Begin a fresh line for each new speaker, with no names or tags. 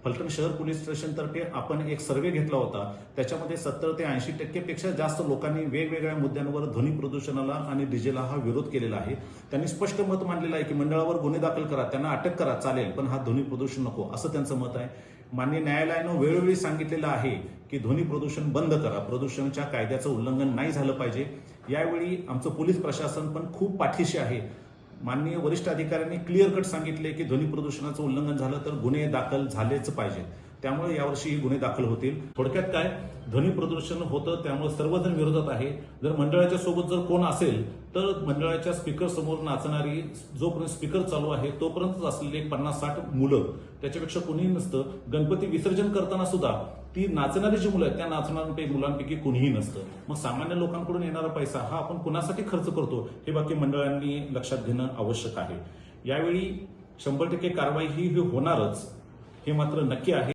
फलटण शहर पोलीस स्टेशनतर्फे आपण एक सर्व्हे घेतला होता। त्याच्यामध्ये 70 ते 80% पेक्षा जास्त लोकांनी वेगवेगळ्या मुद्द्यांवर ध्वनी प्रदूषणाला आणि डीजेला हा विरोध केलेला आहे। त्यांनी स्पष्ट मत मांडलेलं आहे की मंडळावर गुन्हे दाखल करा, त्यांना अटक करा, चालेल, पण हा ध्वनी प्रदूषण नको, असं त्यांचं मत आहे। माननीय न्यायालयानं वेळोवेळी सांगितलेलं आहे की ध्वनी प्रदूषण बंद करा, प्रदूषणाच्या कायद्याचं उल्लंघन नाही झालं पाहिजे। यावेळी आमचं पोलीस प्रशासन पण खूप पाठीशी आहे। माननीय वरिष्ठ अधिकाऱ्यांनी क्लिअर कट सांगितले की ध्वनी प्रदूषणाचं उल्लंघन झालं तर गुन्हे दाखल झालेच पाहिजे, त्यामुळे यावर्षी गुन्हे दाखल होतील। थोडक्यात काय, ध्वनी प्रदूषण होतं त्यामुळे सर्वजण विरोधात आहे। जर मंडळाच्या सोबत जर कोण असेल तर मंडळाच्या स्पीकर समोर नाचणारी, जोपर्यंत स्पीकर चालू आहे तोपर्यंतच असलेले 50-60 मुलं, त्याच्यापेक्षा कोणीही नसतं। गणपती विसर्जन करताना सुद्धा ती नाचणारी जी मुलं आहेत त्या नाचणाऱ्यांपैकी मुलांपैकी कोणीही नसतं। मग सामान्य लोकांकडून येणारा पैसा हा आपण कुणासाठी खर्च करतो हे बाकी मंडळांनी लक्षात घेणं आवश्यक आहे। यावेळी 100% कारवाई ही होणारच, हे मात्र नक्की आहे।